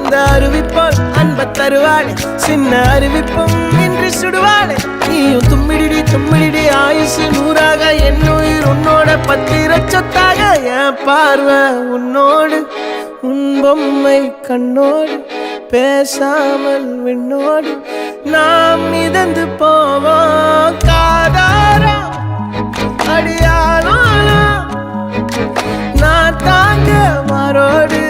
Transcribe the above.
அந்த அறிவிப்போல் அன்ப தருவாளே சின்ன அறிவிப்பும் இன்று சுடுவாளே நீயும் தும்மிடி தும்மிடி ஆயுசு நூறாக என் உயிர் உன்னோட பத்திர சொத்தாக என் பார்வை உன்னோடு உன் பொம்மை கண்ணோடு பேசாமல் விண்ணோடு நாம் மிதந்து போவோம் காதாரா அடியாளோ நான் தாங்க மாறோடு